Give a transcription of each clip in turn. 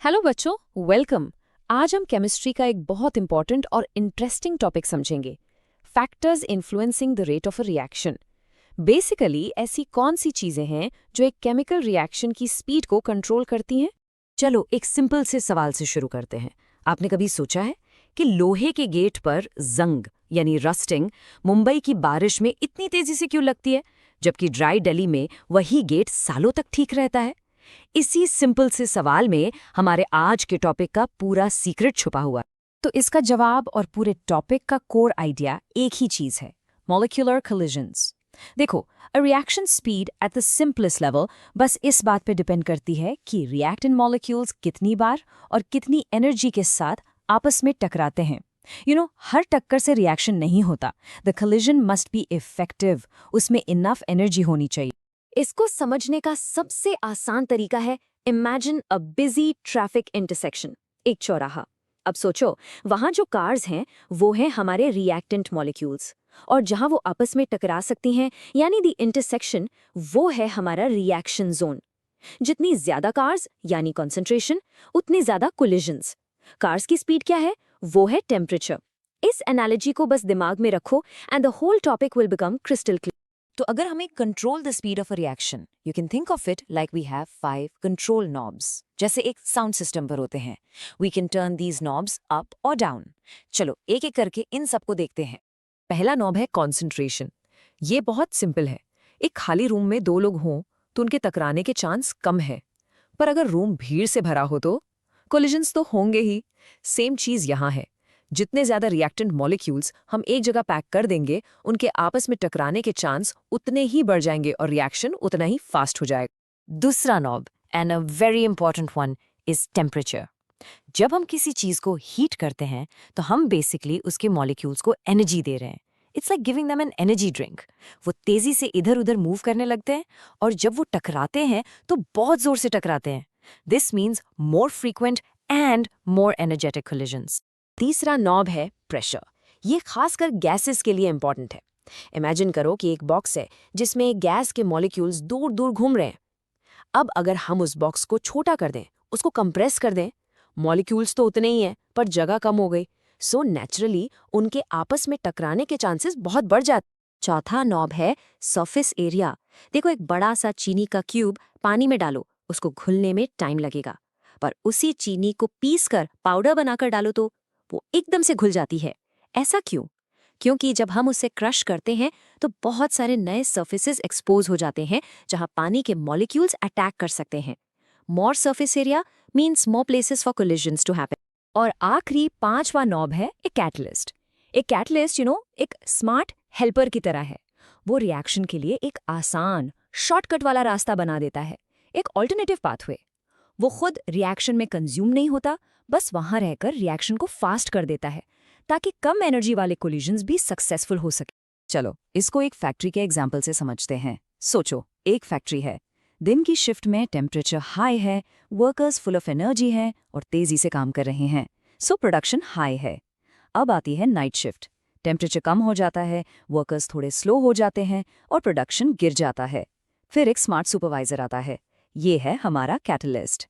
Hello बच्चों, welcome. आज हम केमिस्ट्री का एक बहुत इंपॉर्टेंट और इंटरेस्टिंग टॉपिक समझेंगे, factors influencing the rate of a reaction. Basically ऐसी कौन सी चीजें हैं जो एक केमिकल रिएक्शन की स्पीड को कंट्रोल करती हैं। चलो एक सिंपल से सवाल से शुरू करते हैं। आपने कभी सोचा है कि लोहे के गेट पर जंग यानी रस्टिंग मुंबई की बारिश में इतनी तेजी से क्यों लगती है, जबकि ड्राई दिल्ली में वही गेट सालों तक ठीक रहता है? इसी सिंपल से सवाल में हमारे आज के टॉपिक का पूरा सीक्रेट छुपा हुआ है। तो इसका जवाब और पूरे टॉपिक का कोर आइडिया एक ही चीज है, मॉलिक्यूलर कोलिजन्स। देखो, a reaction speed at the simplest level बस इस बात पे डिपेंड करती है कि रिएक्टेंट मॉलिक्यूल्स कितनी बार और कितनी एनर्जी के साथ आपस में टकराते हैं। हर टक्कर से रिएक्शन नहीं होता। The collision must be effective, उसमें इनफ एनर्जी होनी चाहिए। इसको समझने का सबसे आसान तरीका है, imagine a busy traffic intersection, एक चौराहा। अब सोचो, वहां जो कार्स हैं वो हैं हमारे रिएक्टेंट मॉलिक्यूल्स, और जहां वो आपस में टकरा सकती हैं यानी द इंटरसेक्शन, वो है हमारा रिएक्शन जोन। जितनी ज्यादा कार्स यानी कॉन्सेंट्रेशन, उतनी ज्यादा कोलिजन्स। कार्स की स्पीड क्या है? वो है टेम्परेचर। इस एनालॉजी को बस दिमाग में रखो and the whole topic will become crystal clear. तो अगर हमें control the speed of a reaction, you can think of it like we have 5 control knobs, जैसे एक साउंड सिस्टम पर होते हैं। We can turn these knobs up और down. चलो एक एक करके इन सबको देखते हैं। पहला नॉब है कॉन्सेंट्रेशन। ये बहुत सिंपल है। एक खाली रूम में दो लोग हों तो उनके टकराने के चांस कम है, पर अगर रूम भीड़ से भरा हो तो कोलिजन्स तो होंगे ही। सेम चीज यहाँ है। जितने ज्यादा रिएक्टेंट मॉलिक्यूल्स हम एक जगह पैक कर देंगे, उनके आपस में टकराने के चांस उतने ही बढ़ जाएंगे और रिएक्शन उतना ही फास्ट हो जाएगा। दूसरा knob, and a very important one, is temperature. जब हम किसी चीज को हीट करते हैं तो हम बेसिकली उसके मॉलिक्यूल्स को एनर्जी दे रहे हैं। It's like giving them an energy drink. वो तेजी से इधर उधर मूव करने लगते हैं, और जब वो टकराते हैं तो बहुत जोर से टकराते हैं। This means more frequent and more energetic collisions. तीसरा नॉब है प्रेशर। ये खासकर गैसेस के लिए इंपॉर्टेंट है। इमेजिन करो कि एक बॉक्स है जिसमें गैस के मॉलिक्यूल्स दूर दूर घूम रहे हैं। अब अगर हम उस बॉक्स को छोटा कर दें, उसको कंप्रेस कर दें, मॉलिक्यूल्स तो उतने ही हैं पर जगह कम हो गई। सो नेचुरली उनके आपस में टकराने के चांसेस बहुत बढ़ जाते। चौथा नॉब है सरफेस एरिया। देखो, एक बड़ा सा चीनी का क्यूब पानी में डालो, उसको घुलने में टाइम लगेगा, पर उसी चीनी को पीस कर पाउडर बनाकर डालो तो वो एकदम से घुल जाती है। ऐसा क्यों? क्योंकि जब हम उसे क्रश करते हैं तो बहुत सारे नए सर्फेसेस एक्सपोज हो जाते हैं जहां पानी के मॉलिक्यूल्स अटैक कर सकते हैं। More surface area means more places for collisions to happen. और आखिरी पांचवा नॉब है एक कैटलिस्ट। एक कैटलिस्ट एक स्मार्ट हेल्पर की तरह है। वो रिएक्शन के लिए एक आसान शॉर्टकट वाला रास्ता बना देता है, एक ऑल्टरनेटिव पाथवे। वो खुद रिएक्शन में कंज्यूम नहीं होता, बस वहां रहकर रिएक्शन को फास्ट कर देता है ताकि कम एनर्जी वाले कोलिजन्स भी सक्सेसफुल हो सके। चलो इसको एक फैक्ट्री के एग्जाम्पल से समझते हैं। सोचो, एक फैक्ट्री है। दिन की शिफ्ट में टेम्परेचर हाई है, वर्कर्स फुल ऑफ एनर्जी हैं और तेजी से काम कर रहे हैं, सो प्रोडक्शन हाई है। अब आती है नाइट शिफ्ट। टेम्परेचर कम हो जाता है, वर्कर्स थोड़े स्लो हो जाते हैं और प्रोडक्शन गिर जाता है। फिर एक स्मार्ट सुपरवाइजर आता है। ये है हमारा कैटलिस्ट।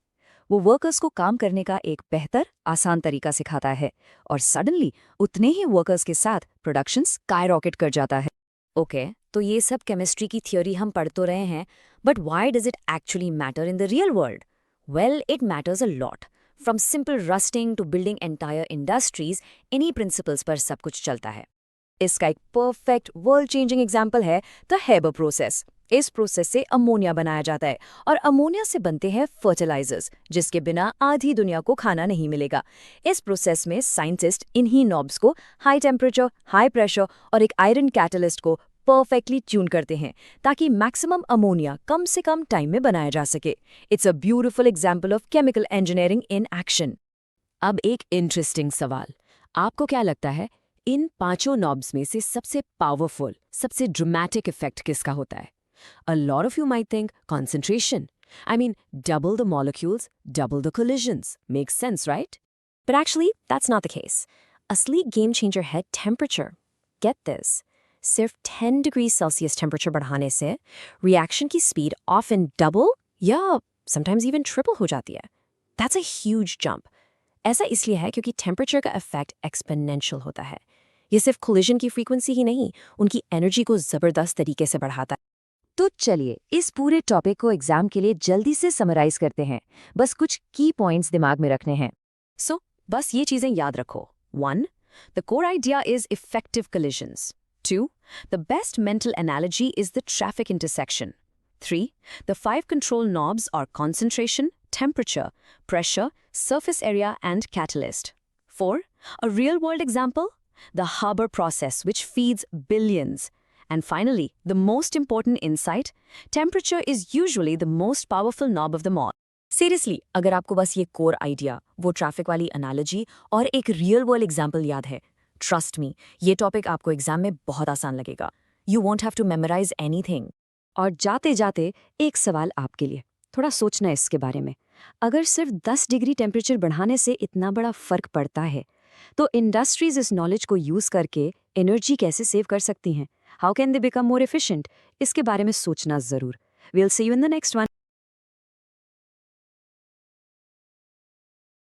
वो वर्कर्स को काम करने का एक बेहतर, आसान तरीका सिखाता है, और सडनली उतने ही वर्कर्स के साथ प्रोडक्शन स्काईरॉकेट कर जाता है। ओके, तो ये सब केमिस्ट्री की थ्योरी हम पढ़ तो रहे हैं, but why does it actually matter in the real world? Well, it matters a lot. From simple rusting to building entire industries, इन्हीं प्रिंसिपल्स पर सब कुछ चलता है। इसका एक परफेक्ट वर्ल्ड चेंजिंग एग्जाम्पल है द हेबर प्रोसेस। इस प्रोसेस से अमोनिया बनाया जाता है, और अमोनिया से बनते हैं फर्टिलाइजर्स, जिसके बिना आधी दुनिया को खाना नहीं मिलेगा। इस प्रोसेस में साइंटिस्ट इन्हीं नॉब्स को हाई टेम्परेचर, हाई प्रेशर और एक आयरन कैटलिस्ट को परफेक्टली ट्यून करते हैं ताकि मैक्सिमम अमोनिया कम से कम टाइम में बनाया जा सके। It's a beautiful example of chemical engineering in action. अब एक इंटरेस्टिंग सवाल, आपको क्या लगता है इन पांचों नॉब्स में से सबसे पावरफुल, सबसे ड्रामेटिक इफेक्ट किसका होता है? A lot of you might think concentration. I mean, double the molecules, double the collisions. Makes sense, right? But actually, that's not the case. असली game changer है temperature. Get this. सिर्फ 10 degrees Celsius temperature बढ़ाने से reaction की speed often double या sometimes even triple हो जाती है. That's a huge jump. ऐसा इसलिए है क्योंकि टेम्परेचर का इफेक्ट एक्सपोनेंशियल होता है। ये सिर्फ कोलिजन की फ्रीक्वेंसी ही नहीं, उनकी एनर्जी को जबरदस्त तरीके से बढ़ाता है। तो चलिए इस पूरे टॉपिक को एग्जाम के लिए जल्दी से समराइज करते हैं। बस कुछ की पॉइंट्स दिमाग में रखने हैं। सो बस ये चीजें याद रखो। 1. The core idea is effective collisions. 2. The best mental analogy is the traffic intersection. 3. The 5 control knobs are concentration, temperature, pressure, surface area, and catalyst. 4. A real-world example? The Haber process, which feeds billions. And finally, the most important insight, temperature is usually the most powerful knob of them all. Seriously, अगर आपको बस ये core idea, वो traffic वाली analogy और एक real world example याद है, ट्रस्ट मी, ये टॉपिक आपको एग्जाम में बहुत आसान लगेगा। You won't have to memorise anything. और जाते जाते एक सवाल आपके लिए, थोड़ा सोचना इसके बारे में। अगर सिर्फ 10 डिग्री टेम्परेचर बढ़ाने से इतना बड़ा फर्क पड़ता है, तो इंडस्ट्रीज इस नॉलेज को यूज करके एनर्जी कैसे सेव कर सकती हैं? How can they become more efficient? इसके बारे में सोचना जरूर। We'll see you in the next one.